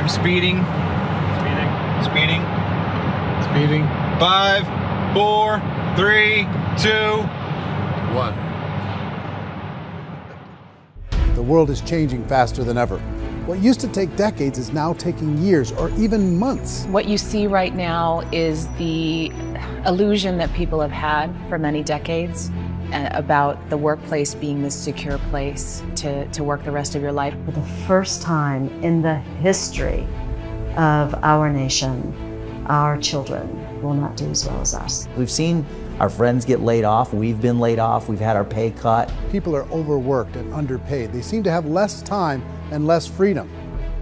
I'm speeding. Speeding. Speeding. 5, 4, 3, 2, 1. The world is changing faster than ever. What used to take decades is now taking years or even months. What you see right now is the illusion that people have had for many decades about the workplace being this secure place to work the rest of your life. For the first time in the history of our nation, our children will not do as well as us. We've seen our friends get laid off, we've been laid off, we've had our pay cut. People are overworked and underpaid. They seem to have less time and less freedom.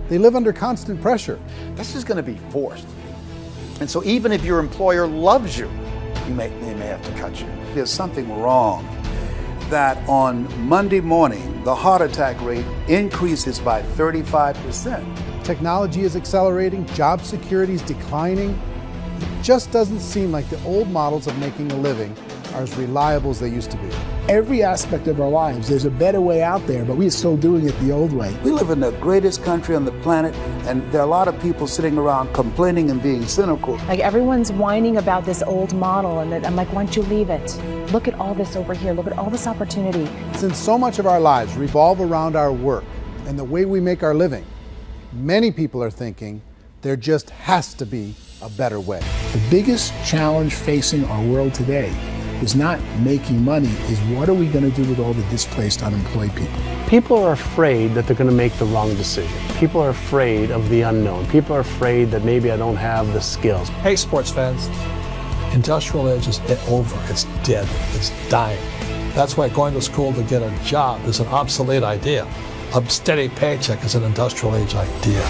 They live under constant pressure. This is going to be forced. And so even if your employer loves you, they may have to cut you. There's something wrong that on Monday morning, the heart attack rate increases by 35%. Technology is accelerating, job security is declining. It just doesn't seem like the old models of making a living are as reliable as they used to be. Every aspect of our lives, there's a better way out there, but we're still doing it the old way. We live in the greatest country on the planet, and there are a lot of people sitting around complaining and being cynical. Like everyone's whining about this old model, and I'm like, why don't you leave it? Look at all this over here. Look at all this opportunity. Since so much of our lives revolve around our work and the way we make our living, many people are thinking there just has to be a better way. The biggest challenge facing our world today is not making money, is what are we going to do with all the displaced, unemployed people? People are afraid that they're going to make the wrong decision. People are afraid of the unknown. People are afraid that maybe I don't have the skills. Hey, sports fans, industrial age is over. It's dead. It's dying. That's why going to school to get a job is an obsolete idea. A steady paycheck is an industrial age idea.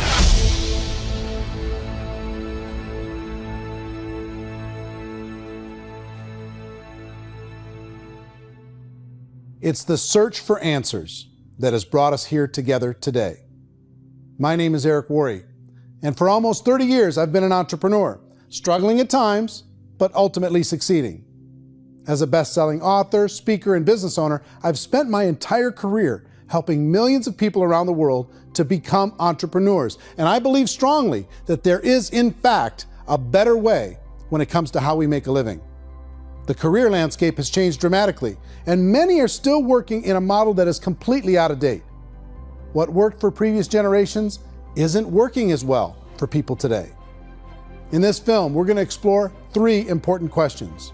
It's the search for answers that has brought us here together today. My name is Eric Worre, and for almost 30 years I've been an entrepreneur, struggling at times, but ultimately succeeding. As a best-selling author, speaker, and business owner, I've spent my entire career helping millions of people around the world to become entrepreneurs. And I believe strongly that there is, in fact, a better way when it comes to how we make a living. The career landscape has changed dramatically, and many are still working in a model that is completely out of date. What worked for previous generations isn't working as well for people today. In this film, we're going to explore 3 important questions.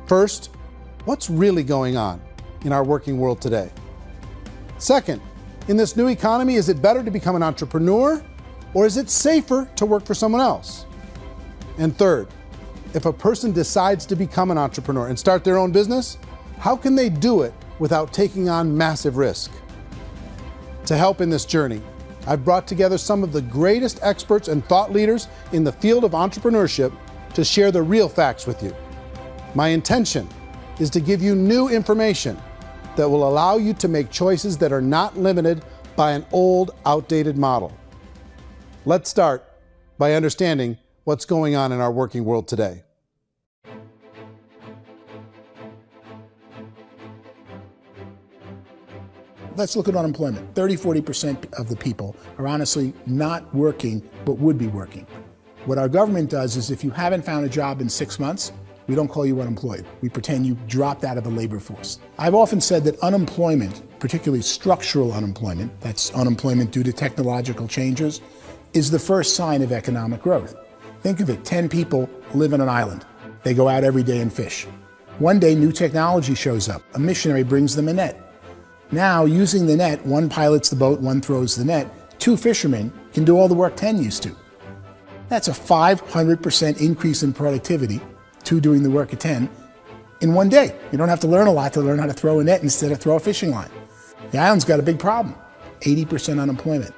First, what's really going on in our working world today? Second, in this new economy, is it better to become an entrepreneur, or is it safer to work for someone else? And third, if a person decides to become an entrepreneur and start their own business, how can they do it without taking on massive risk? To help in this journey, I've brought together some of the greatest experts and thought leaders in the field of entrepreneurship to share the real facts with you. My intention is to give you new information that will allow you to make choices that are not limited by an old, outdated model. Let's start by understanding what's going on in our working world today. Let's look at unemployment. 30–40% of the people are honestly not working, but would be working. What our government does is if you haven't found a job in 6 months, we don't call you unemployed. We pretend you dropped out of the labor force. I've often said that unemployment, particularly structural unemployment, that's unemployment due to technological changes, is the first sign of economic growth. Think of it, 10 people live on an island. They go out every day and fish. One day, new technology shows up. A missionary brings them a net. Now, using the net, one pilots the boat, one throws the net. 2 fishermen can do all the work 10 used to. That's a 500% increase in productivity, 2 doing the work of 10, in one day. You don't have to learn a lot to learn how to throw a net instead of throw a fishing line. The island's got a big problem, 80% unemployment.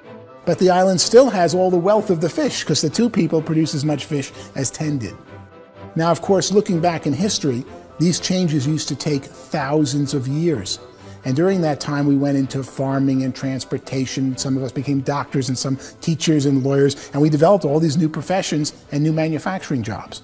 But the island still has all the wealth of the fish because the 2 people produce as much fish as 10 did. Now, of course, looking back in history, these changes used to take thousands of years. And during that time, we went into farming and transportation. Some of us became doctors and some teachers and lawyers, and we developed all these new professions and new manufacturing jobs.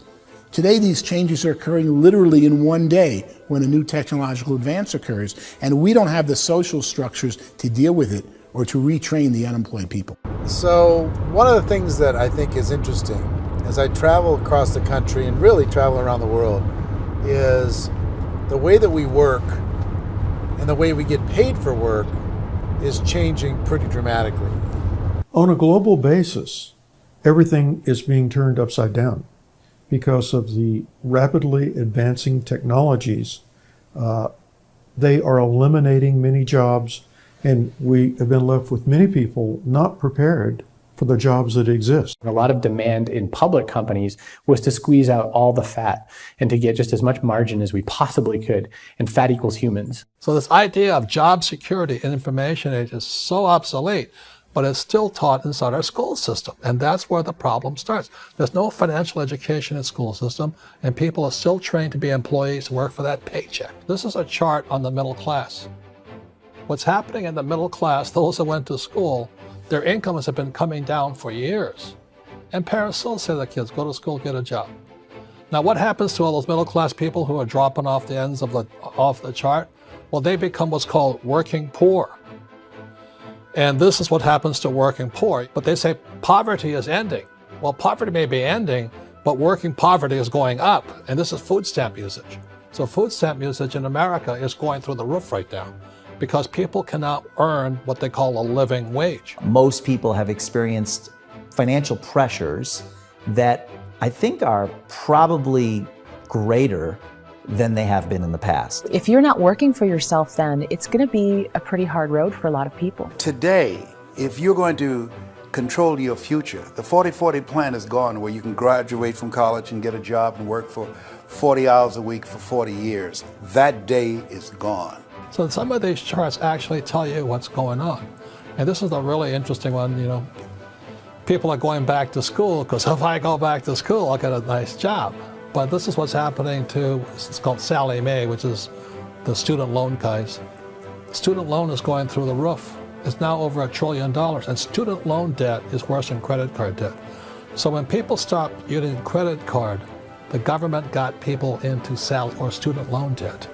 Today, these changes are occurring literally in one day when a new technological advance occurs, and we don't have the social structures to deal with it or to retrain the unemployed people. So one of the things that I think is interesting as I travel across the country and really travel around the world is the way that we work and the way we get paid for work is changing pretty dramatically. On a global basis, everything is being turned upside down because of the rapidly advancing technologies. They are eliminating many jobs, and we have been left with many people not prepared for the jobs that exist. A lot of demand in public companies was to squeeze out all the fat and to get just as much margin as we possibly could, and fat equals humans. So this idea of job security in information age is so obsolete, but it's still taught inside our school system, and that's where the problem starts. There's no financial education in the school system, and people are still trained to be employees who work for that paycheck. This is a chart on the middle class. What's happening in the middle class, those that went to school, their incomes have been coming down for years. And parents still say to their kids, go to school, get a job. Now what happens to all those middle class people who are dropping off the ends of the chart? Well, they become what's called working poor. And this is what happens to working poor. But they say poverty is ending. Well, poverty may be ending, but working poverty is going up. And this is food stamp usage. So food stamp usage in America is going through the roof right now, because people cannot earn what they call a living wage. Most people have experienced financial pressures that I think are probably greater than they have been in the past. If you're not working for yourself, then it's going to be a pretty hard road for a lot of people. Today, if you're going to control your future, the 40-40 plan is gone, where you can graduate from college and get a job and work for 40 hours a week for 40 years. That day is gone. So some of these charts actually tell you what's going on. And this is a really interesting one. You know, people are going back to school because if I go back to school, I'll get a nice job. But this is what's happening to, it's called Sallie Mae, which is the student loan guys. Student loan is going through the roof. It's now over $1 trillion, and student loan debt is worse than credit card debt. So when people stopped using credit card, the government got people into student loan debt.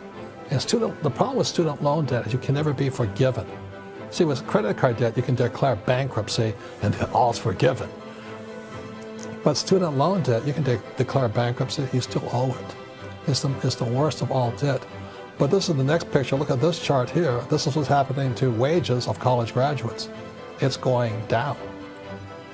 And the problem with student loan debt is you can never be forgiven. See, with credit card debt, you can declare bankruptcy and all's forgiven. But student loan debt, you can declare bankruptcy, you still owe it. It's the worst of all debt. But this is the next picture. Look at this chart here. This is what's happening to wages of college graduates. It's going down.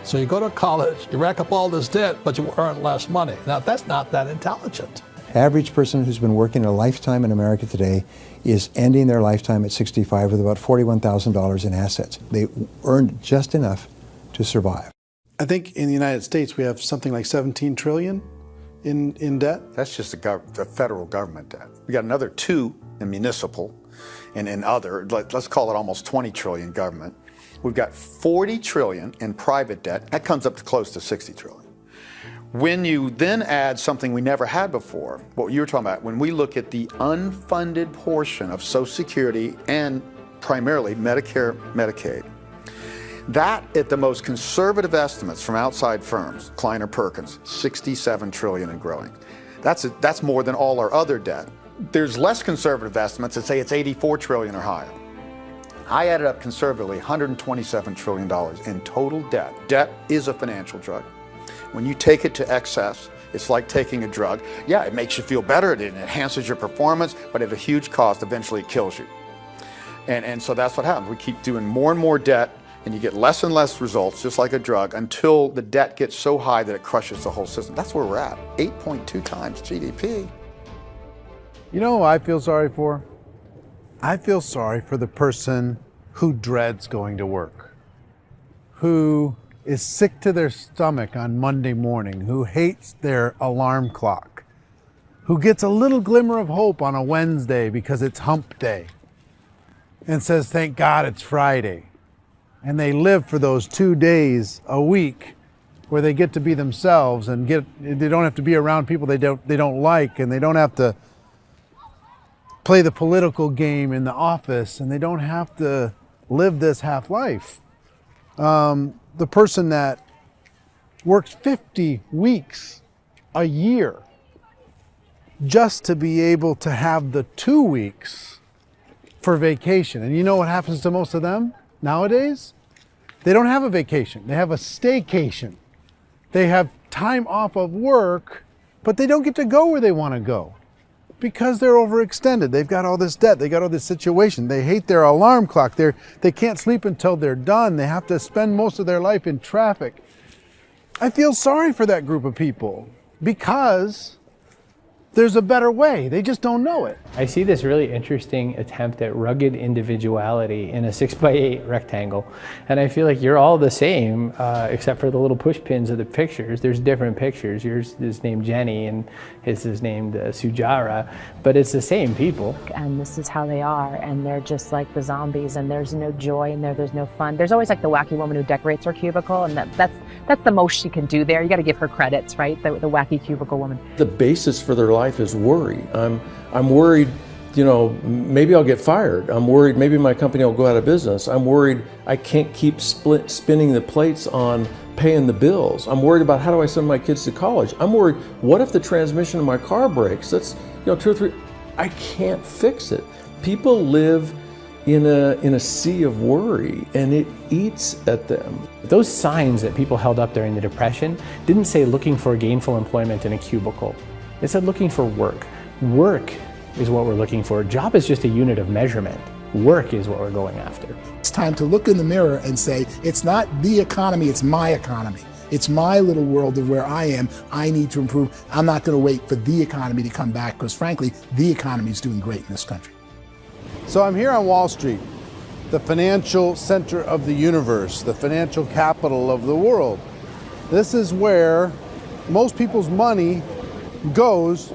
So you go to college, you rack up all this debt, but you earn less money. Now, that's not that intelligent. Average person who's been working a lifetime in America today is ending their lifetime at 65 with about $41,000 in assets. They earned just enough to survive. I think in the United States we have something like 17 trillion in debt. That's just the federal government debt. We got another 2 in municipal and in other, let's call it almost 20 trillion government. We've got 40 trillion in private debt. That comes up to close to 60 trillion. When you then add something we never had before, what you were talking about, when we look at the unfunded portion of Social Security and primarily Medicare, Medicaid, that at the most conservative estimates from outside firms, Kleiner Perkins, 67 trillion and growing. That's more than all our other debt. There's less conservative estimates that say it's 84 trillion or higher. I added up conservatively $127 trillion in total debt. Debt is a financial drug. When you take it to excess, it's like taking a drug. Yeah, it makes you feel better, it enhances your performance, but at a huge cost, eventually it kills you. And so that's what happens. We keep doing more and more debt, and you get less and less results, just like a drug, until the debt gets so high that it crushes the whole system. That's where we're at, 8.2 times GDP. You know who I feel sorry for? I feel sorry for the person who dreads going to work, who is sick to their stomach on Monday morning, who hates their alarm clock, who gets a little glimmer of hope on a Wednesday because it's hump day and says, thank God it's Friday. And they live for those 2 days a week where they get to be themselves and they don't have to be around people they don't like, and they don't have to play the political game in the office, and they don't have to live this half life. The person that works 50 weeks a year just to be able to have the 2 weeks for vacation. And you know what happens to most of them? Nowadays, they don't have a vacation. They have a staycation. They have time off of work, but they don't get to go where they want to go because they're overextended. They've got all this debt. They got all this situation. They hate their alarm clock. They can't sleep until they're done. They have to spend most of their life in traffic. I feel sorry for that group of people because there's a better way. They just don't know it. I see this really interesting attempt at rugged individuality in a 6x8 rectangle. And I feel like you're all the same, except for the little push pins of the pictures. There's different pictures. Yours is named Jenny and his is named Sujara, but it's the same people. And this is how they are, and they're just like the zombies, and there's no joy in there, there's no fun. There's always like the wacky woman who decorates her cubicle, and that's the most she can do there. You got to give her credits, right? The wacky cubicle woman. The basis for their life is worry. I'm worried, maybe I'll get fired. I'm worried maybe my company will go out of business. I'm worried I can't keep spinning the plates on paying the bills. I'm worried about how do I send my kids to college. I'm worried, what if the transmission of my car breaks? That's 2 or 3, I can't fix it. People live in a sea of worry, and it eats at them. Those signs that people held up during the Depression didn't say looking for gainful employment in a cubicle. It said looking for work. Work is what we're looking for. Job is just a unit of measurement. Work is what we're going after. It's time to look in the mirror and say, it's not the economy, it's my economy. It's my little world of where I am. I need to improve. I'm not going to wait for the economy to come back because frankly, the economy is doing great in this country. So I'm here on Wall Street, the financial center of the universe, the financial capital of the world. This is where most people's money goes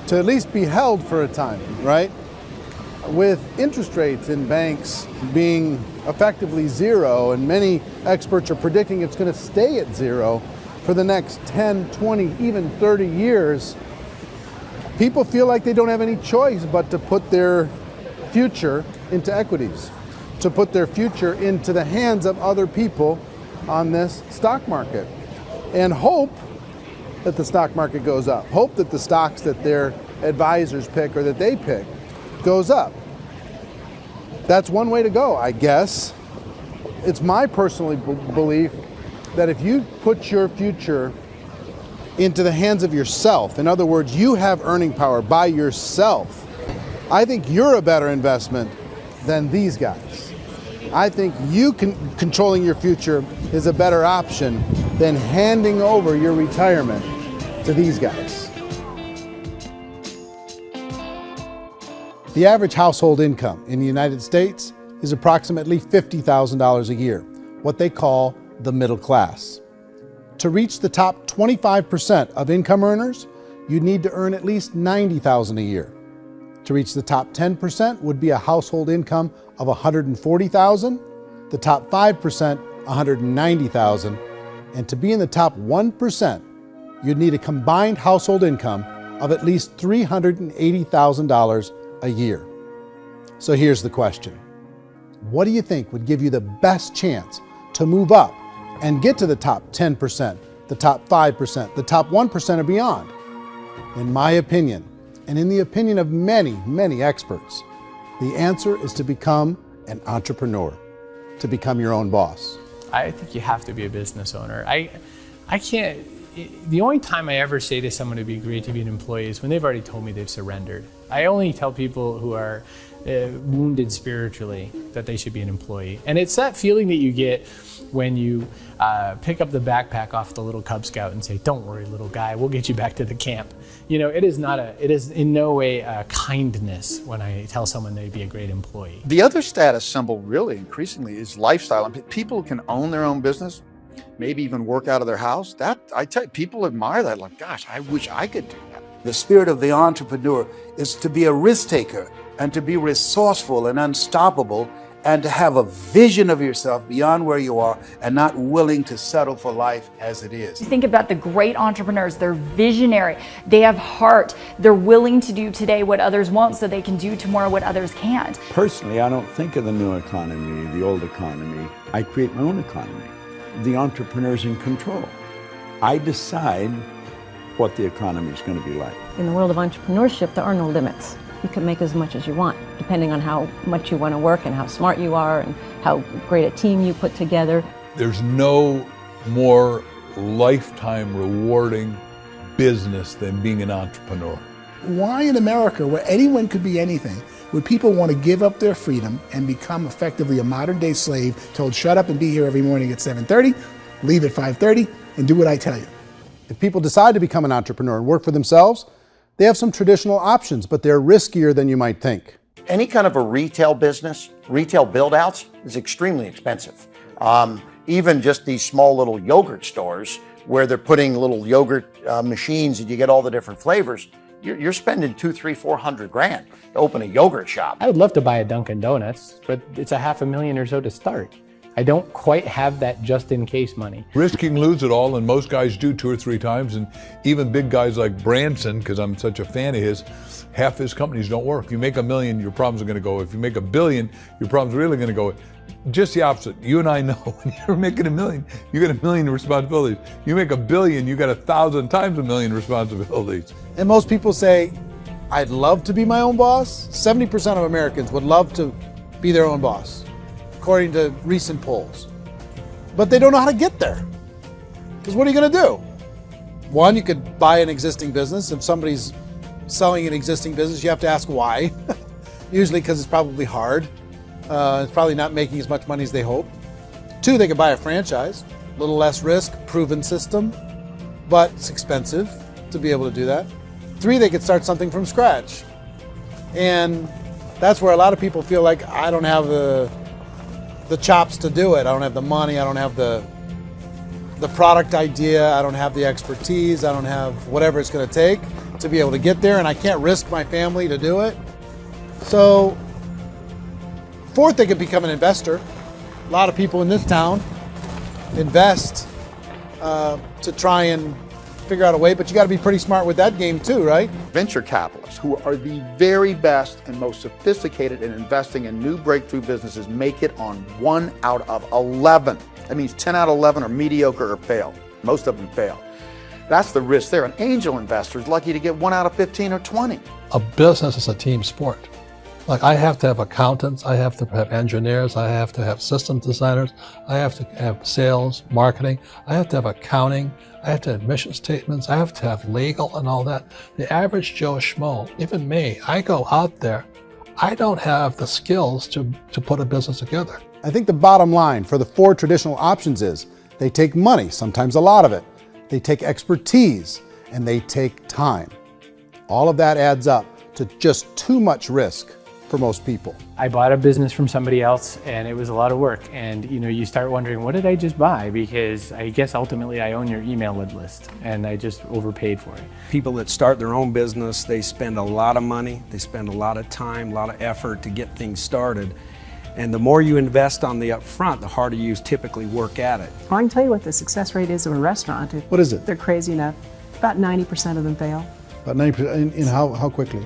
to at least be held for a time, right? With interest rates in banks being effectively zero, and many experts are predicting it's going to stay at zero for the next 10, 20, even 30 years, people feel like they don't have any choice but to put their future into equities, to put their future into the hands of other people on this stock market, and hope that the stock market goes up, hope that the stocks that their advisors pick or that they pick goes up. That's one way to go, I guess. It's my personal belief that if you put your future into the hands of yourself, in other words, you have earning power by yourself, I think you're a better investment than these guys. I think you controlling your future is a better option than handing over your retirement to these guys. The average household income in the United States is approximately $50,000 a year, what they call the middle class. To reach the top 25% of income earners, you'd need to earn at least $90,000 a year. To reach the top 10% would be a household income of $140,000, the top 5%, $190,000, and to be in the top 1%, you'd need a combined household income of at least $380,000 a year. So here's the question. What do you think would give you the best chance to move up and get to the top 10%, the top 5%, the top 1% or beyond? In my opinion, and in the opinion of many, many experts, the answer is to become an entrepreneur, to become your own boss. I think you have to be a business owner. I can't, the only time I ever say to someone it'd be great to be an employee is when they've already told me they've surrendered. I only tell people who are wounded spiritually that they should be an employee. And it's that feeling that you get when you pick up the backpack off the little Cub Scout and say, "Don't worry, little guy, we'll get you back to the camp." You know, it is in no way a kindness when I tell someone they'd be a great employee. The other status symbol really increasingly is lifestyle. And people can own their own business, maybe even work out of their house. That, I tell you, people admire that, like, gosh, I wish I could do that. The spirit of the entrepreneur is to be a risk taker and to be resourceful and unstoppable and to have a vision of yourself beyond where you are and not willing to settle for life as it is. Think about the great entrepreneurs. They're visionary. They have heart. They're willing to do today what others won't so they can do tomorrow what others can't. Personally, I don't think of the new economy, the old economy. I create my own economy. The entrepreneur's in control. I decide what the economy is going to be like. In the world of entrepreneurship, there are no limits. You can make as much as you want, depending on how much you want to work and how smart you are and how great a team you put together. There's no more lifetime rewarding business than being an entrepreneur. Why in America, where anyone could be anything, would people want to give up their freedom and become effectively a modern-day slave, told shut up and be here every morning at 7:30, leave at 5:30, and do what I tell you? If people decide to become an entrepreneur and work for themselves, they have some traditional options, but they're riskier than you might think. Any kind of a retail business, retail build-outs is extremely expensive. Even just these small little yogurt stores where they're putting little yogurt machines and you get all the different flavors, you're spending $200,000, $300,000, $400,000 to open a yogurt shop. I would love to buy a Dunkin' Donuts, but it's $500,000 or so to start. I don't quite have that just in case money. Risking lose it all, and most guys do 2 or 3 times, and even big guys like Branson, because I'm such a fan of his, half his companies don't work. If you make $1 million, your problems are going to go. If you make $1 billion, your problems are really going to go. Just the opposite. You and I know when you're making $1 million, you get $1 million responsibilities. You make $1 billion, you got 1,000 times $1 million responsibilities. And most people say, I'd love to be my own boss. 70% of Americans would love to be their own boss, according to recent polls. But they don't know how to get there. Because what are you going to do? One, you could buy an existing business. If somebody's selling an existing business, you have to ask why. Usually because it's probably hard. It's probably not making as much money as they hoped. 2, they could buy a franchise. A little less risk, proven system, but it's expensive to be able to do that. 3, they could start something from scratch. And that's where a lot of people feel like, I don't have the chops to do it. I don't have the money. I don't have the product idea. I don't have the expertise. I don't have whatever it's going to take to be able to get there, and I can't risk my family to do it. So, 4th, they could become an investor. A lot of people in this town invest to try and figure out a way, but you got to be pretty smart with that game too, right? Venture capitalists, who are the very best and most sophisticated in investing in new breakthrough businesses, make it on 1 out of 11. That means 10 out of 11 are mediocre or fail. Most of them fail. That's the risk there. An angel investor is lucky to get 1 out of 15 or 20. A business is a team sport. Like, I have to have accountants, I have to have engineers, I have to have system designers, I have to have sales, marketing, I have to have accounting, I have to have mission statements, I have to have legal and all that. The average Joe Schmo, even me, I go out there, I don't have the skills to put a business together. I think the bottom line for the 4 traditional options is they take money, sometimes a lot of it. They take expertise, and they take time. All of that adds up to just too much risk for most people. I bought a business from somebody else and it was a lot of work. And you start wondering, what did I just buy? Because I guess ultimately I own your email list and I just overpaid for it. People that start their own business, they spend a lot of money, they spend a lot of time, a lot of effort to get things started. And the more you invest on the upfront, the harder you typically work at it. Well, I can tell you what the success rate is of a restaurant. What is it? They're crazy enough. About 90% of them fail. About 90%, in how quickly?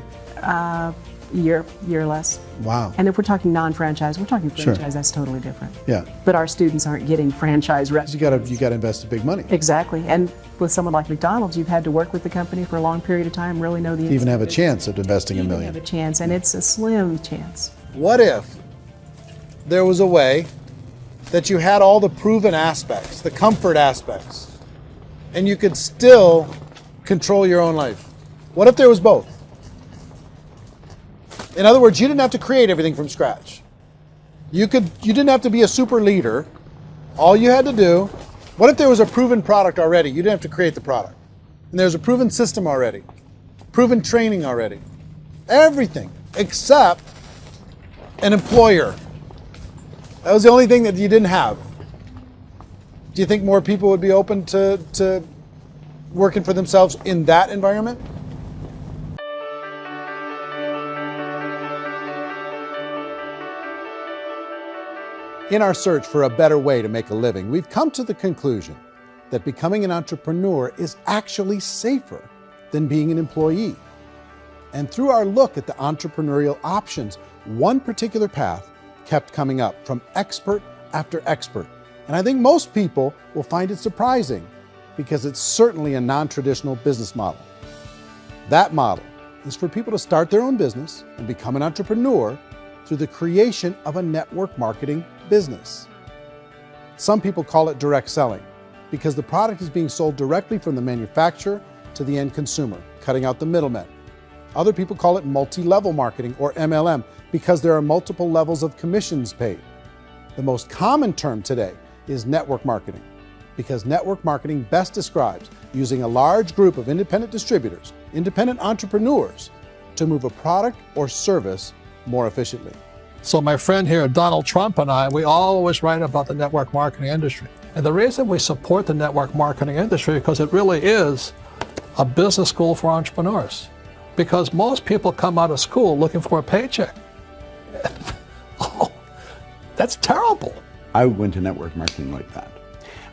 Year or less. Wow. And if we're talking non-franchise, we're talking franchise, Sure. That's totally different. Yeah. But our students aren't getting franchise restaurants. You gotta invest big money. Exactly. And with someone like McDonald's, you've had to work with the company for a long period of time, really know the To even have a business. chance at investing $1 million. Have a chance, and it's a slim chance. What if there was a way that you had all the proven aspects, the comfort aspects, and you could still control your own life? What if there was both? In other words, you didn't have to create everything from scratch. You didn't have to be a super leader. All you had to do, what if there was a proven product already? You didn't have to create the product. And there's a proven system already, proven training already. Everything except an employer. That was the only thing that you didn't have. Do you think more people would be open to working for themselves in that environment? In our search for a better way to make a living, we've come to the conclusion that becoming an entrepreneur is actually safer than being an employee. And through our look at the entrepreneurial options, one particular path kept coming up from expert after expert. And I think most people will find it surprising because it's certainly a non-traditional business model. That model is for people to start their own business and become an entrepreneur through the creation of a network marketing business. Some people call it direct selling because the product is being sold directly from the manufacturer to the end consumer, cutting out the middlemen. Other people call it multi-level marketing, or MLM, because there are multiple levels of commissions paid. The most common term today is network marketing, because network marketing best describes using a large group of independent distributors, independent entrepreneurs, to move a product or service more efficiently. So my friend here, Donald Trump, and I, we always write about the network marketing industry. And the reason we support the network marketing industry is because it really is a business school for entrepreneurs. Because most people come out of school looking for a paycheck. Oh, that's terrible. I went to network marketing like that.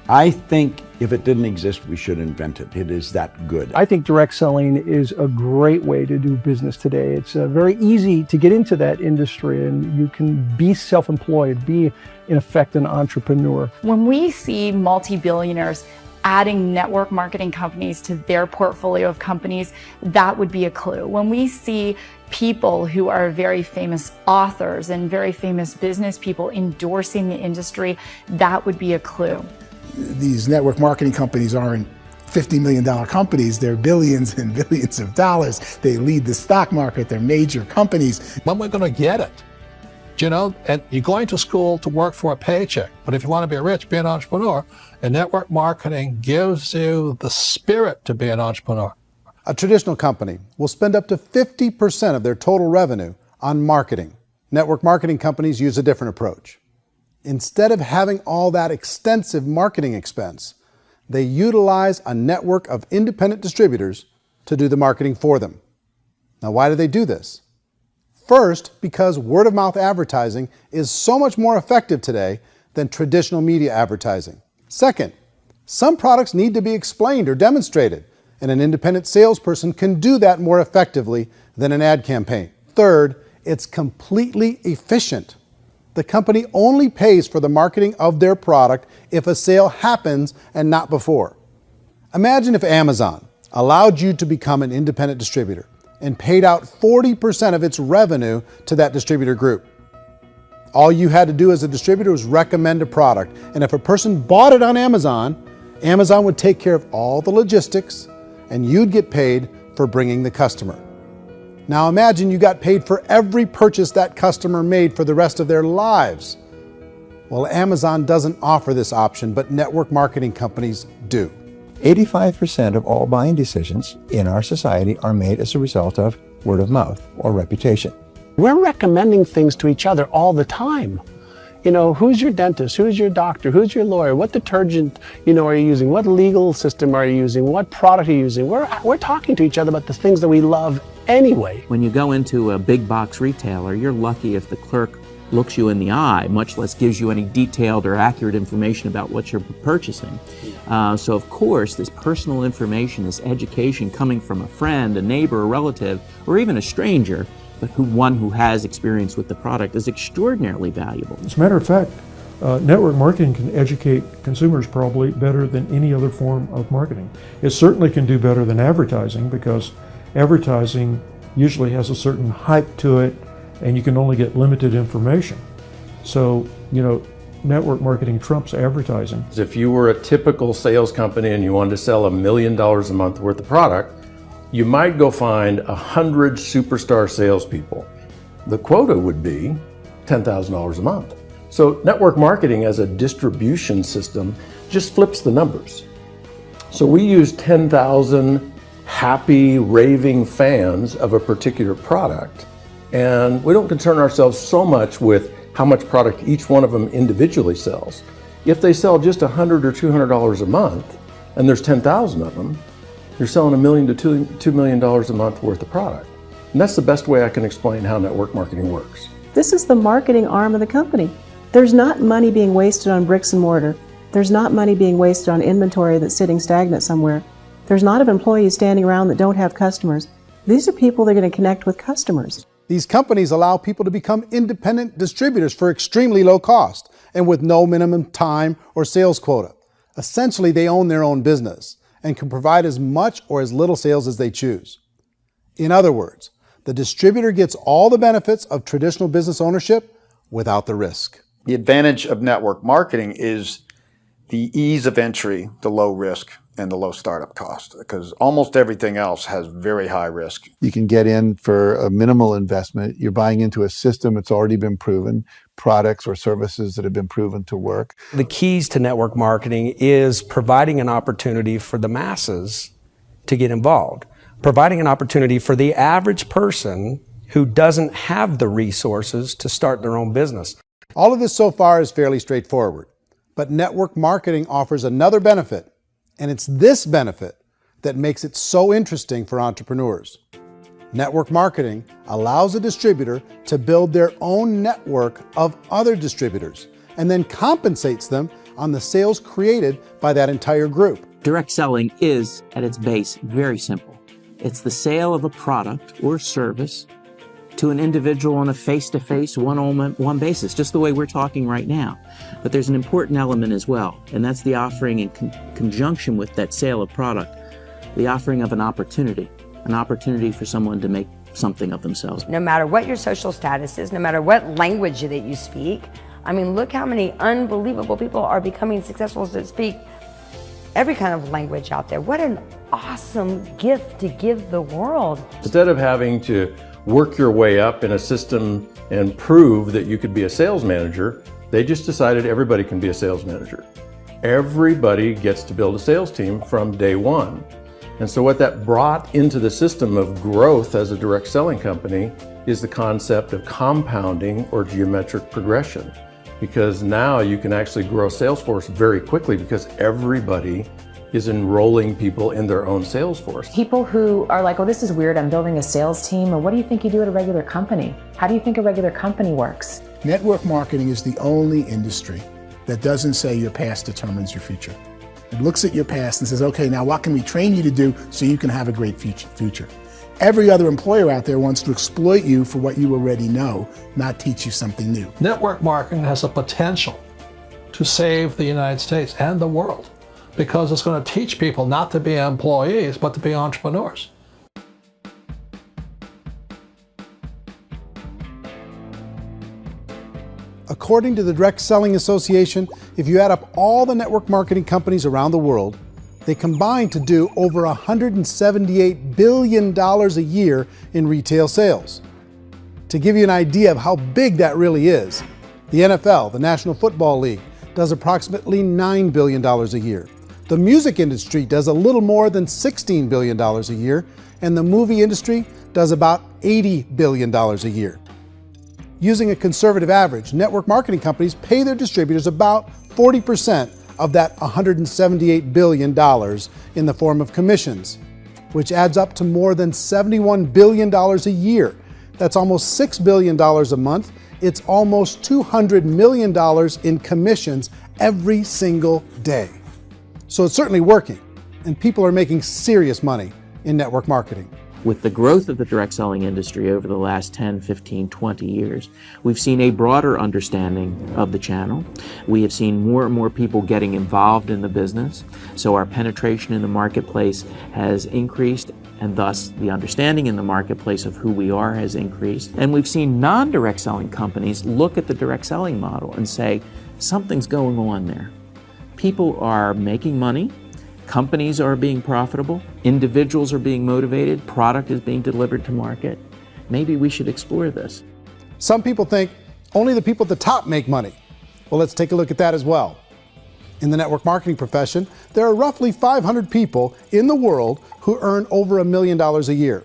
I think if it didn't exist, we should invent it. It is that good. I think direct selling is a great way to do business today. It's very easy to get into that industry, and you can be self-employed, be in effect an entrepreneur. When we see multi-billionaires adding network marketing companies to their portfolio of companies, that would be a clue. When we see people who are very famous authors and very famous business people endorsing the industry, that would be a clue. These network marketing companies aren't $50 million companies, they're billions and billions of dollars. They lead the stock market, they're major companies. When we're going to get it? You know, and you're going to school to work for a paycheck, but if you want to be rich, be an entrepreneur, and network marketing gives you the spirit to be an entrepreneur. A traditional company will spend up to 50% of their total revenue on marketing. Network marketing companies use a different approach. Instead of having all that extensive marketing expense, they utilize a network of independent distributors to do the marketing for them. Now, why do they do this? First, because word-of-mouth advertising is so much more effective today than traditional media advertising. Second, some products need to be explained or demonstrated, and an independent salesperson can do that more effectively than an ad campaign. Third, it's completely efficient. The company only pays for the marketing of their product if a sale happens and not before. Imagine if Amazon allowed you to become an independent distributor and paid out 40% of its revenue to that distributor group. All you had to do as a distributor was recommend a product, and if a person bought it on Amazon, Amazon would take care of all the logistics and you'd get paid for bringing the customer. Now imagine you got paid for every purchase that customer made for the rest of their lives. Well, Amazon doesn't offer this option, but network marketing companies do. 85% of all buying decisions in our society are made as a result of word of mouth or reputation. We're recommending things to each other all the time. You know, who's your dentist? Who's your doctor? Who's your lawyer? What detergent, are you using? What legal system are you using? What product are you using? We're talking to each other about the things that we love anyway. When you go into a big box retailer, you're lucky if the clerk looks you in the eye, much less gives you any detailed or accurate information about what you're purchasing. So of course, this personal information, this education coming from a friend, a neighbor, a relative, or even a stranger, but one who has experience with the product is extraordinarily valuable. As a matter of fact, network marketing can educate consumers probably better than any other form of marketing. It certainly can do better than advertising, because advertising usually has a certain hype to it and you can only get limited information. So, network marketing trumps advertising. If you were a typical sales company and you wanted to sell $1 million a month worth of product, you might go find 100 superstar salespeople. The quota would be $10,000 a month. So network marketing as a distribution system just flips the numbers. So we use 10,000 happy, raving fans of a particular product, and we don't concern ourselves so much with how much product each one of them individually sells. If they sell just $100 or $200 a month, and there's 10,000 of them, you're selling $1 million to $2 million a month worth of product. And that's the best way I can explain how network marketing works. This is the marketing arm of the company. There's not money being wasted on bricks and mortar. There's not money being wasted on inventory that's sitting stagnant somewhere. There's not of employees standing around that don't have customers. These are people that are going to connect with customers. These companies allow people to become independent distributors for extremely low cost and with no minimum time or sales quota. Essentially, they own their own business and can provide as much or as little sales as they choose. In other words, The distributor gets all the benefits of traditional business ownership without the risk. The advantage of network marketing is the ease of entry, the low risk, and the low startup cost, because almost everything else has very high risk. You can get in for a minimal investment. You're buying into a system that's already been proven, products or services that have been proven to work. The keys to network marketing is providing an opportunity for the masses to get involved, providing an opportunity for the average person who doesn't have the resources to start their own business. All of this so far is fairly straightforward, but network marketing offers another benefit, and it's this benefit that makes it so interesting for entrepreneurs. Network marketing allows a distributor to build their own network of other distributors and then compensates them on the sales created by that entire group. Direct selling is, at its base, very simple. It's the sale of a product or service to an individual on a face-to-face, one-on-one basis, just the way we're talking right now. But there's an important element as well, and that's the offering in conjunction with that sale of product, the offering of an opportunity for someone to make something of themselves. No matter what your social status is, no matter what language that you speak, I mean, look how many unbelievable people are becoming successful that speak every kind of language out there. What an awesome gift to give the world. Instead of having to work your way up in a system and prove that you could be a sales manager, they just decided everybody can be a sales manager. Everybody gets to build a sales team from day one. And so what that brought into the system of growth as a direct selling company is the concept of compounding or geometric progression. Because now you can actually grow a sales force very quickly because everybody is enrolling people in their own sales force. People who are like, oh, this is weird, I'm building a sales team, or what do you think you do at a regular company? How do you think a regular company works? Network marketing is the only industry that doesn't say your past determines your future. It looks at your past and says, okay, now what can we train you to do so you can have a great future? Every other employer out there wants to exploit you for what you already know, not teach you something new. Network marketing has the potential to save the United States and the world because it's going to teach people not to be employees, but to be entrepreneurs. According to the Direct Selling Association, if you add up all the network marketing companies around the world, they combine to do over $178 billion a year in retail sales. To give you an idea of how big that really is, the NFL, the National Football League, does approximately $9 billion a year. The music industry does a little more than $16 billion a year, and the movie industry does about $80 billion a year. Using a conservative average, network marketing companies pay their distributors about 40% of that $178 billion in the form of commissions, which adds up to more than $71 billion a year. That's almost $6 billion a month. It's almost $200 million in commissions every single day. So it's certainly working, and people are making serious money in network marketing. With the growth of the direct selling industry over the last 10, 15, 20 years, we've seen a broader understanding of the channel. We have seen more and more people getting involved in the business, so our penetration in the marketplace has increased, and thus the understanding in the marketplace of who we are has increased. And we've seen non-direct selling companies look at the direct selling model and say, something's going on there. People are making money, companies are being profitable, individuals are being motivated, product is being delivered to market. Maybe we should explore this. Some people think only the people at the top make money. Well, let's take a look at that as well. In the network marketing profession, there are roughly 500 people in the world who earn over $1 million a year.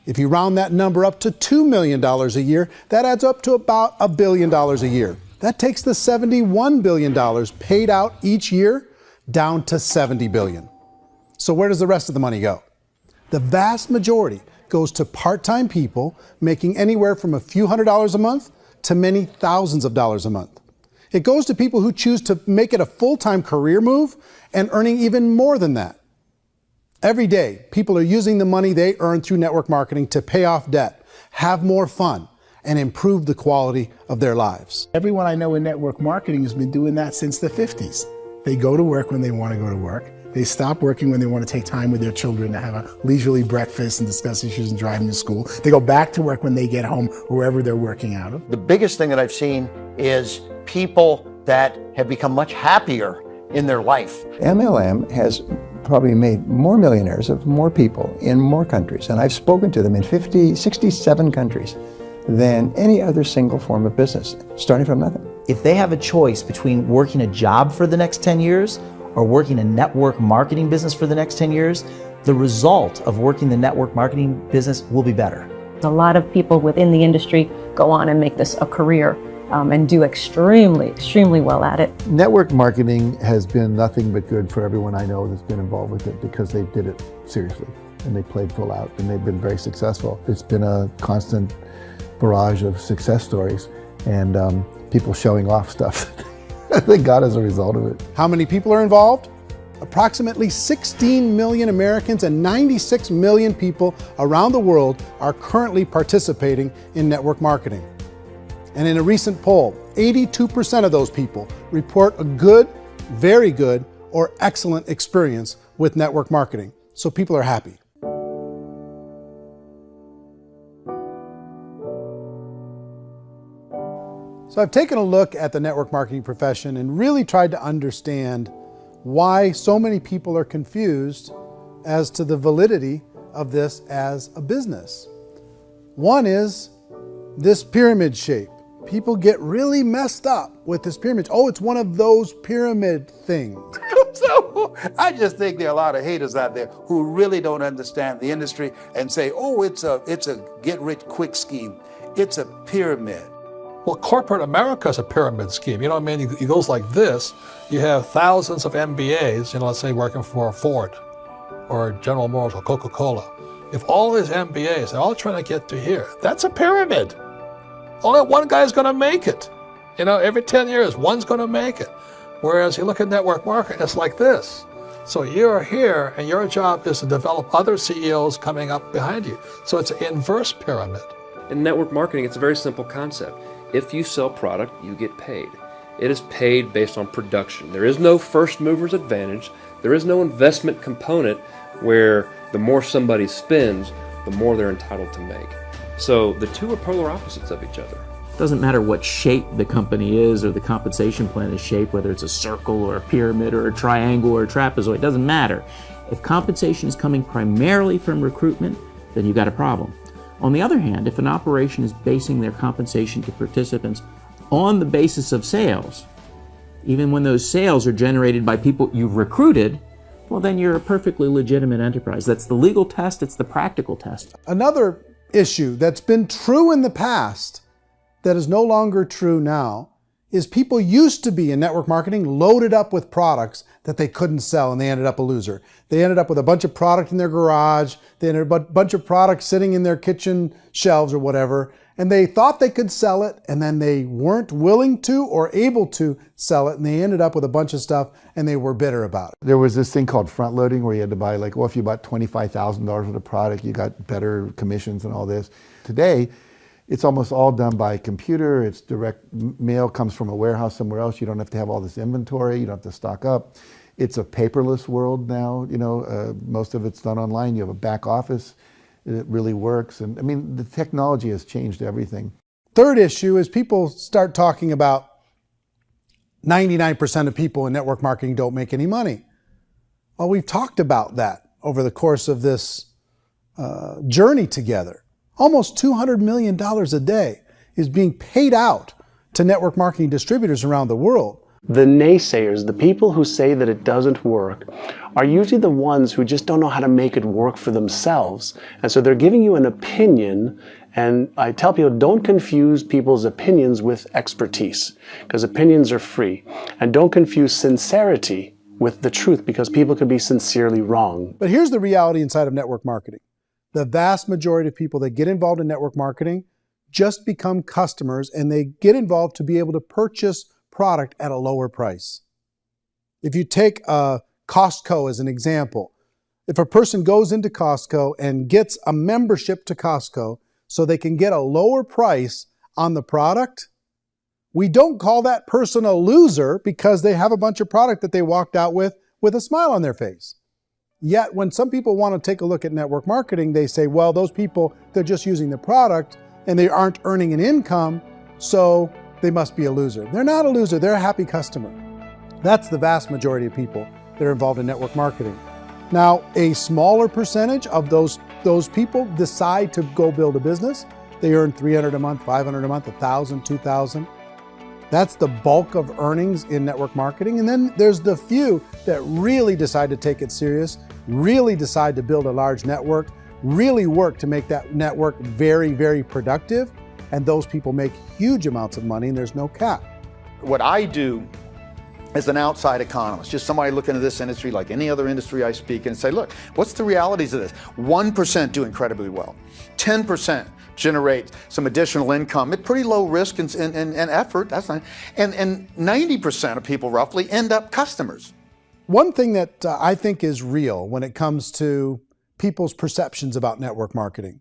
If you round that number up to $2 million a year, that adds up to about $1 billion a year. That takes the $71 billion paid out each year down to $70 billion. So where does the rest of the money go? The vast majority goes to part-time people making anywhere from a few $100s a month to many thousands of dollars a month. It goes to people who choose to make it a full-time career move and earning even more than that. Every day, people are using the money they earn through network marketing to pay off debt, have more fun, and improve the quality of their lives. Everyone I know in network marketing has been doing that since the 50s. They go to work when they want to go to work. They stop working when they want to take time with their children to have a leisurely breakfast and discuss issues and driving to school. They go back to work when they get home, wherever they're working out of. The biggest thing that I've seen is people that have become much happier in their life. MLM has probably made more millionaires of more people in more countries, and I've spoken to them in 67 countries, than any other single form of business, starting from nothing. If they have a choice between working a job for the next 10 years or working a network marketing business for the next 10 years, the result of working the network marketing business will be better. A lot of people within the industry go on and make this a career and do extremely well at it. Network marketing has been nothing but good for everyone I know that's been involved with it because they did it seriously and they played full out and they've been very successful. It's been a constant barrage of success stories and people showing off stuff that they got as a result of it. How many people are involved? Approximately 16 million Americans and 96 million people around the world are currently participating in network marketing. And in a recent poll, 82% of those people report a good, very good, or excellent experience with network marketing. So people are happy. So I've taken a look at the network marketing profession and really tried to understand why so many people are confused as to the validity of this as a business. One is this pyramid shape. People get really messed up with this pyramid. Oh, it's one of those pyramid things. So I just think there are a lot of haters out there who really don't understand the industry and say, oh, it's a get-rich-quick scheme. It's a pyramid. Well, corporate America is a pyramid scheme. You know what I mean? It goes like this. You have thousands of MBAs, let's say working for Ford or General Motors or Coca-Cola. If all these MBAs, they're all trying to get to here, that's a pyramid. Only one guy's going to make it. Every 10 years, one's going to make it. Whereas you look at network marketing, it's like this. So you're here, and your job is to develop other CEOs coming up behind you. So it's an inverse pyramid. In network marketing, it's a very simple concept. If you sell product, you get paid. It is paid based on production. There is no first mover's advantage. There is no investment component where the more somebody spends, the more they're entitled to make. So the two are polar opposites of each other. It doesn't matter what shape the company is or the compensation plan is shaped, whether it's a circle or a pyramid or a triangle or a trapezoid, it doesn't matter. If compensation is coming primarily from recruitment, then you've got a problem. On the other hand, if an operation is basing their compensation to participants on the basis of sales, even when those sales are generated by people you've recruited, well, then you're a perfectly legitimate enterprise. That's the legal test, it's the practical test. Another issue that's been true in the past that is no longer true now is people used to be in network marketing loaded up with products that they couldn't sell and they ended up a loser. They ended up with a bunch of product in their garage, they ended up with a bunch of products sitting in their kitchen shelves or whatever, and they thought they could sell it and then they weren't willing to or able to sell it and they ended up with a bunch of stuff and they were bitter about it. There was this thing called front loading where you had to buy if you bought $25,000 worth of product, you got better commissions and all this. Today, it's almost all done by computer. It's direct mail comes from a warehouse somewhere else. You don't have to have all this inventory. You don't have to stock up. It's a paperless world now. Most of it's done online. You have a back office. It really works. And I mean, the technology has changed everything. Third issue is people start talking about 99% of people in network marketing don't make any money. Well, we've talked about that over the course of this journey together. Almost $200 million a day is being paid out to network marketing distributors around the world. The naysayers, the people who say that it doesn't work, are usually the ones who just don't know how to make it work for themselves. And so they're giving you an opinion, and I tell people, don't confuse people's opinions with expertise, because opinions are free. And don't confuse sincerity with the truth, because people can be sincerely wrong. But here's the reality inside of network marketing. The vast majority of people that get involved in network marketing just become customers and they get involved to be able to purchase product at a lower price. If you take Costco as an example, if a person goes into Costco and gets a membership to Costco so they can get a lower price on the product, we don't call that person a loser because they have a bunch of product that they walked out with with a smile on their face. Yet when some people want to take a look at network marketing, they say, well, those people, they're just using the product and they aren't earning an income, so they must be a loser. They're not a loser, they're a happy customer. That's the vast majority of people that are involved in network marketing. Now, a smaller percentage of those people decide to go build a business. They earn $300 a month, $500 a month, $1,000, $2,000. That's the bulk of earnings in network marketing. And then there's the few that really decide to take it serious, really decide to build a large network, really work to make that network very, very productive. And those people make huge amounts of money and there's no cap. What I do as an outside economist, just somebody looking at this industry like any other industry I speak and say, look, what's the realities of this? 1% do incredibly well. 10% generate some additional income at pretty low risk and effort. That's not, and 90% of people roughly end up customers. One thing that I think is real when it comes to people's perceptions about network marketing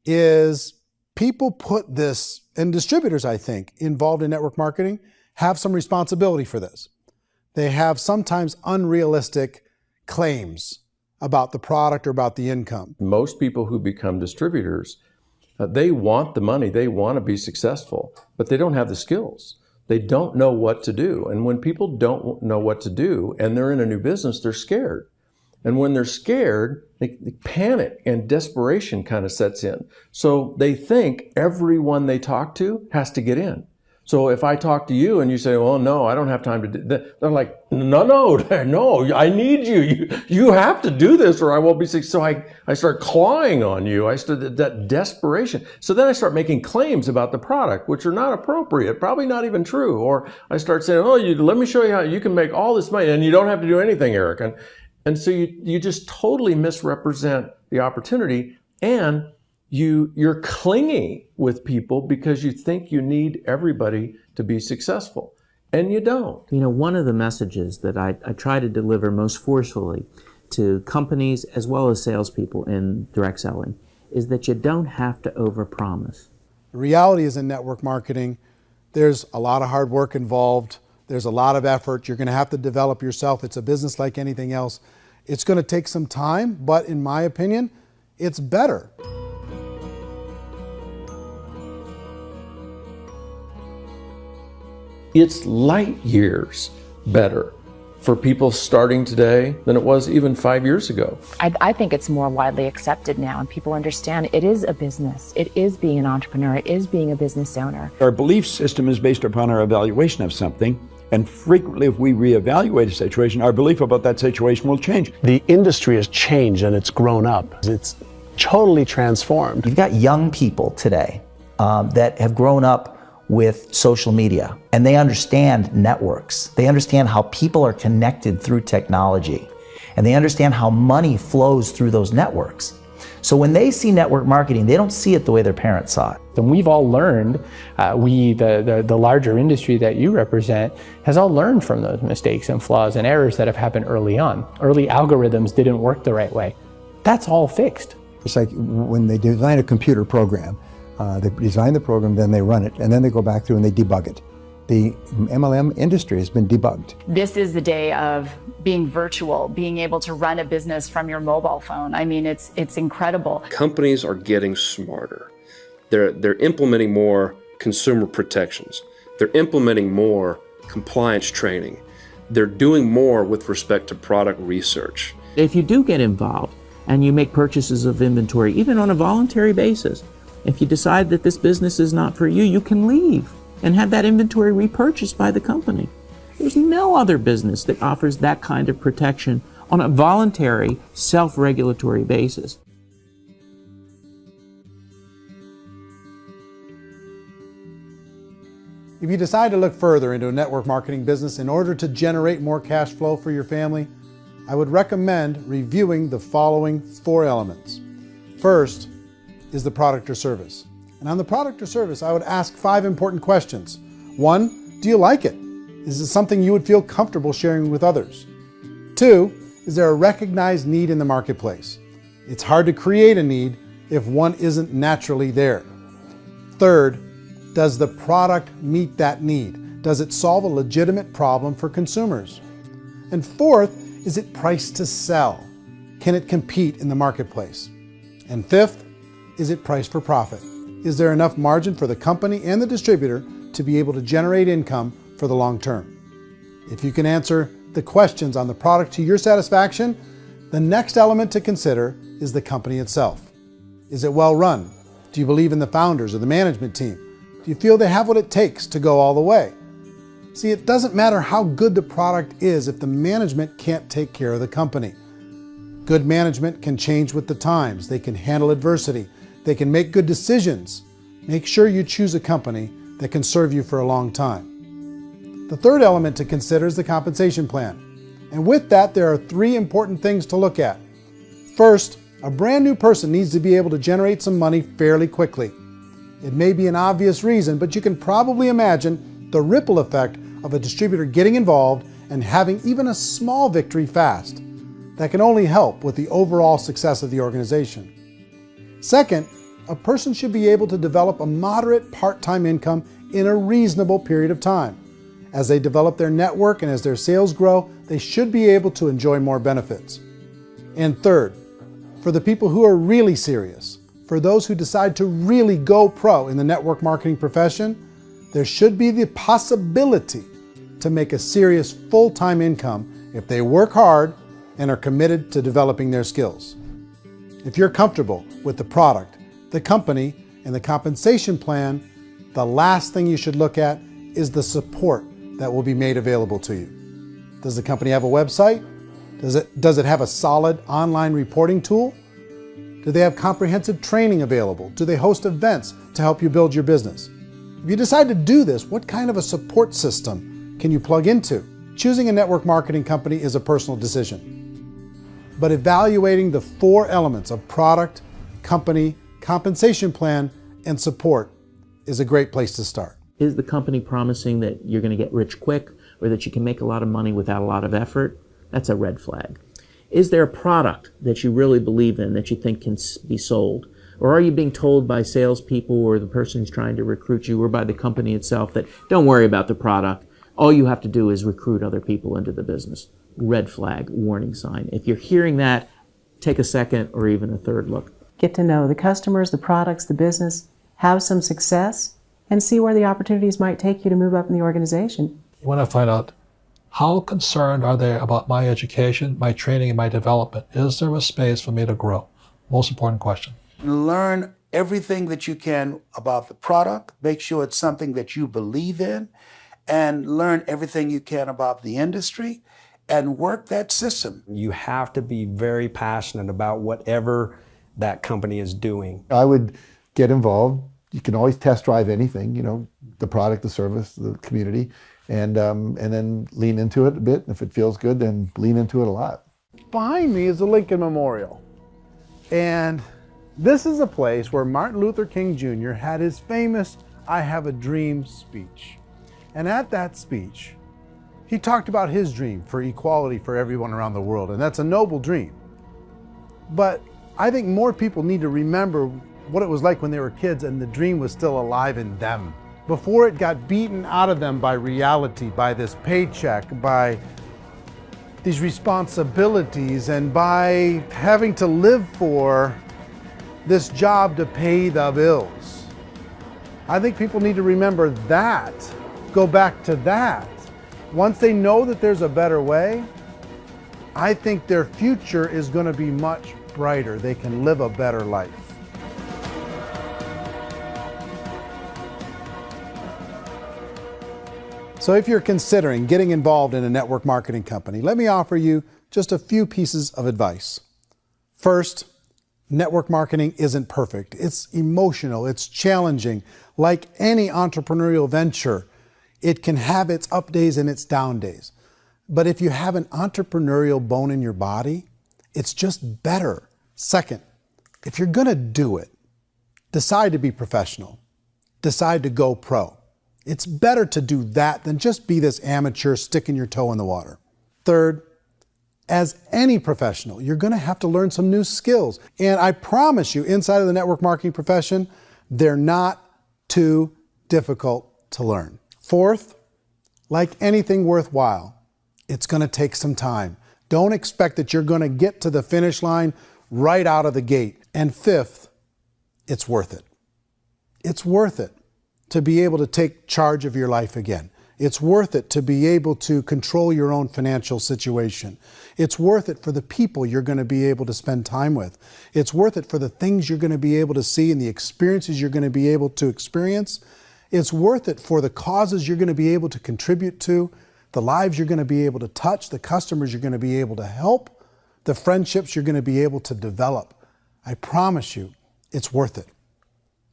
is people put this, and distributors, I think, involved in network marketing have some responsibility for this. They have sometimes unrealistic claims about the product or about the income. Most people who become distributors, they want the money, they want to be successful, but they don't have the skills. They don't know what to do. And when people don't know what to do and they're in a new business, they're scared. And when they're scared, they panic and desperation kind of sets in. So they think everyone they talk to has to get in. So if I talk to you and you say, well, no, I don't have time to do that, they're like, no, I need you. You have to do this or I won't be successful. So I start clawing on you. I start that desperation. So then I start making claims about the product, which are not appropriate, probably not even true. Or I start saying, oh, let me show you how you can make all this money and you don't have to do anything, Eric. And so you just totally misrepresent the opportunity, and you're clingy with people because you think you need everybody to be successful, and you don't. You know, one of the messages that I try to deliver most forcefully to companies as well as salespeople in direct selling is that you don't have to overpromise. The reality is in network marketing, there's a lot of hard work involved. There's a lot of effort. You're going to have to develop yourself. It's a business like anything else. It's going to take some time, but in my opinion, it's better. It's light years better for people starting today than it was even 5 years ago. I think it's more widely accepted now, and people understand it is a business. It is being an entrepreneur. It is being a business owner. Our belief system is based upon our evaluation of something. And frequently, if we reevaluate a situation, our belief about that situation will change. The industry has changed and it's grown up. It's totally transformed. You've got young people today that have grown up with social media, and they understand networks. They understand how people are connected through technology, and they understand how money flows through those networks. So when they see network marketing, they don't see it the way their parents saw it. And we've all learned, the larger industry that you represent, has all learned from those mistakes and flaws and errors that have happened early on. Early algorithms didn't work the right way. That's all fixed. It's like when they design a computer program, they design the program, then they run it, and then they go back through and they debug it. The MLM industry has been debugged. This is the day of being virtual, being able to run a business from your mobile phone. I mean, it's incredible. Companies are getting smarter. They're implementing more consumer protections. They're implementing more compliance training. They're doing more with respect to product research. If you do get involved and you make purchases of inventory, even on a voluntary basis, if you decide that this business is not for you, you can leave and have that inventory repurchased by the company. There's no other business that offers that kind of protection on a voluntary, self-regulatory basis. If you decide to look further into a network marketing business in order to generate more cash flow for your family, I would recommend reviewing the following 4 elements. First is the product or service. And on the product or service, I would ask 5 important questions. 1, do you like it? Is it something you would feel comfortable sharing with others? 2, is there a recognized need in the marketplace? It's hard to create a need if one isn't naturally there. 3rd, does the product meet that need? Does it solve a legitimate problem for consumers? And 4th, is it priced to sell? Can it compete in the marketplace? And fifth, is it priced for profit? Is there enough margin for the company and the distributor to be able to generate income for the long term? If you can answer the questions on the product to your satisfaction, the next element to consider is the company itself. Is it well run? Do you believe in the founders or the management team? Do you feel they have what it takes to go all the way? See, it doesn't matter how good the product is if the management can't take care of the company. Good management can change with the times. They can handle adversity. They can make good decisions. Make sure you choose a company that can serve you for a long time. The third element to consider is the compensation plan. And with that, there are 3 important things to look at. First, a brand new person needs to be able to generate some money fairly quickly. It may be an obvious reason, but you can probably imagine the ripple effect of a distributor getting involved and having even a small victory fast. That can only help with the overall success of the organization. Second, a person should be able to develop a moderate part-time income in a reasonable period of time. As they develop their network and as their sales grow, they should be able to enjoy more benefits. And third, for the people who are really serious, for those who decide to really go pro in the network marketing profession, there should be the possibility to make a serious full-time income if they work hard and are committed to developing their skills. If you're comfortable with the product, the company, and the compensation plan, the last thing you should look at is the support that will be made available to you. Does the company have a website? Does it have a solid online reporting tool? Do they have comprehensive training available? Do they host events to help you build your business? If you decide to do this, what kind of a support system can you plug into? Choosing a network marketing company is a personal decision. But evaluating the 4 elements of product, company, compensation plan, and support is a great place to start. Is the company promising that you're going to get rich quick or that you can make a lot of money without a lot of effort? That's a red flag. Is there a product that you really believe in that you think can be sold? Or are you being told by salespeople or the person who's trying to recruit you or by the company itself that don't worry about the product, all you have to do is recruit other people into the business? Red flag, warning sign. If you're hearing that, take a second or even a third look. Get to know the customers, the products, the business, have some success, and see where the opportunities might take you to move up in the organization. You want to find out how concerned are they about my education, my training, and my development? Is there a space for me to grow? Most important question. Learn everything that you can about the product. Make sure it's something that you believe in, and learn everything you can about the industry and work that system. You have to be very passionate about whatever that company is doing. I would get involved. You can always test drive anything, you know, the product, the service, the community, and then lean into it a bit. If it feels good, then lean into it a lot. Behind me is the Lincoln Memorial. And this is a place where Martin Luther King Jr. had his famous "I Have a Dream" speech. And at that speech, he talked about his dream for equality for everyone around the world, and that's a noble dream. But I think more people need to remember what it was like when they were kids and the dream was still alive in them. Before it got beaten out of them by reality, by this paycheck, by these responsibilities, and by having to live for this job to pay the bills. I think people need to remember that, go back to that. Once they know that there's a better way, I think their future is going to be much brighter. They can live a better life. So if you're considering getting involved in a network marketing company, let me offer you just a few pieces of advice. First, network marketing isn't perfect. It's emotional, it's challenging. Like any entrepreneurial venture, it can have its up days and its down days. But if you have an entrepreneurial bone in your body, it's just better. Second, if you're gonna do it, decide to be professional. Decide to go pro. It's better to do that than just be this amateur sticking your toe in the water. Third, as any professional, you're gonna have to learn some new skills. And I promise you, inside of the network marketing profession, they're not too difficult to learn. Fourth, like anything worthwhile, it's gonna take some time. Don't expect that you're going to get to the finish line right out of the gate. And fifth, it's worth it. It's worth it to be able to take charge of your life again. It's worth it to be able to control your own financial situation. It's worth it for the people you're going to be able to spend time with. It's worth it for the things you're going to be able to see and the experiences you're going to be able to experience. It's worth it for the causes you're going to be able to contribute to, the lives you're going to be able to touch, the customers you're going to be able to help, the friendships you're going to be able to develop. I promise you, it's worth it.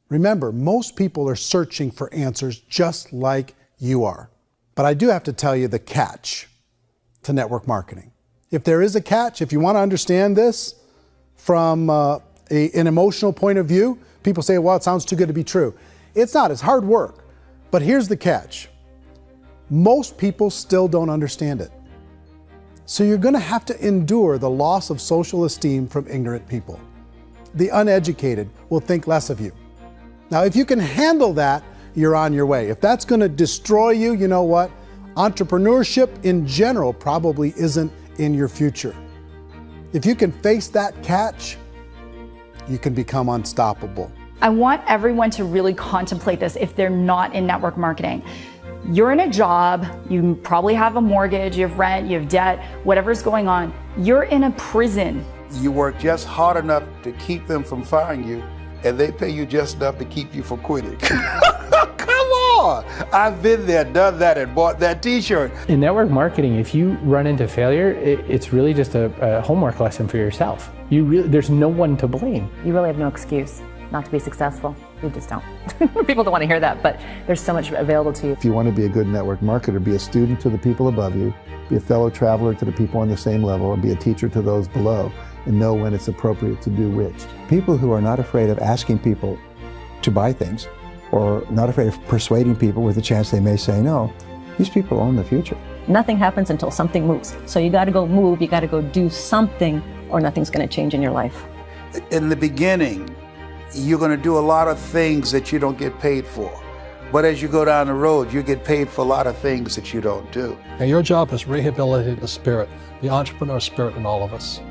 Remember, most people are searching for answers just like you are. But I do have to tell you the catch to network marketing. If there is a catch, if you want to understand this from an emotional point of view, people say, well, it sounds too good to be true. It's not, it's hard work. But here's the catch. Most people still don't understand it. So you're going to have to endure the loss of social esteem from ignorant people. The uneducated will think less of you. Now, if you can handle that, you're on your way. If that's going to destroy you, you know what? Entrepreneurship in general probably isn't in your future. If you can face that catch, you can become unstoppable. I want everyone to really contemplate this if they're not in network marketing. You're in a job, you probably have a mortgage, you have rent, you have debt, whatever's going on. You're in a prison. You work just hard enough to keep them from firing you, and they pay you just enough to keep you from quitting. Come on! I've been there, done that, and bought that t-shirt. In network marketing, if you run into failure, it's really just a homework lesson for yourself. There's no one to blame. You really have no excuse not to be successful. You just don't. People don't want to hear that, but there's so much available to you. If you want to be a good network marketer, be a student to the people above you, be a fellow traveler to the people on the same level, and be a teacher to those below, and know when it's appropriate to do which. People who are not afraid of asking people to buy things, or not afraid of persuading people with a chance they may say no, these people own the future. Nothing happens until something moves. So you got to go move, you got to go do something, or nothing's going to change in your life. In the beginning, you're going to do a lot of things that you don't get paid for. But as you go down the road, you get paid for a lot of things that you don't do. And your job is rehabilitate the spirit, the entrepreneur spirit in all of us.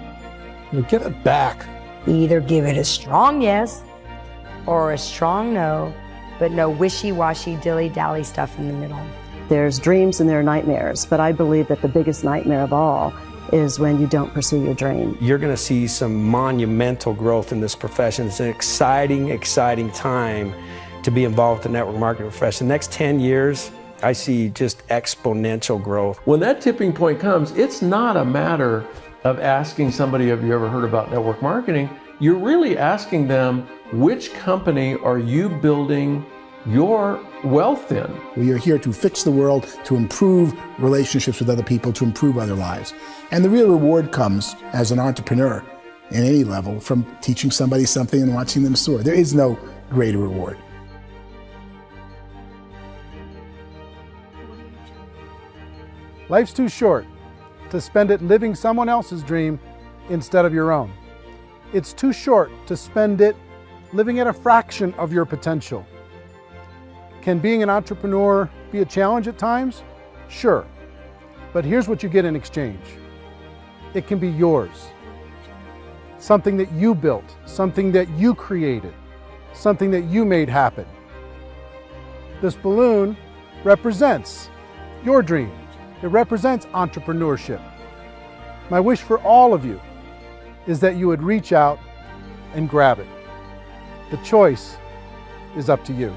You get it back. Either give it a strong yes or a strong no, but no wishy-washy, dilly-dally stuff in the middle. There's dreams and there are nightmares, but I believe that the biggest nightmare of all is when you don't pursue your dream. You're going to see some monumental growth in this profession. It's an exciting, exciting time to be involved with the network marketing profession. The next 10 years, I see just exponential growth. When that tipping point comes, it's not a matter of asking somebody, have you ever heard about network marketing? You're really asking them, which company are you building your wealth in? We are here to fix the world, to improve relationships with other people, to improve other lives. And the real reward comes as an entrepreneur in any level from teaching somebody something and watching them soar. There is no greater reward. Life's too short to spend it living someone else's dream instead of your own. It's too short to spend it living at a fraction of your potential. Can being an entrepreneur be a challenge at times? Sure. But here's what you get in exchange. It can be yours. Something that you built, something that you created, something that you made happen. This balloon represents your dream. It represents entrepreneurship. My wish for all of you is that you would reach out and grab it. The choice is up to you.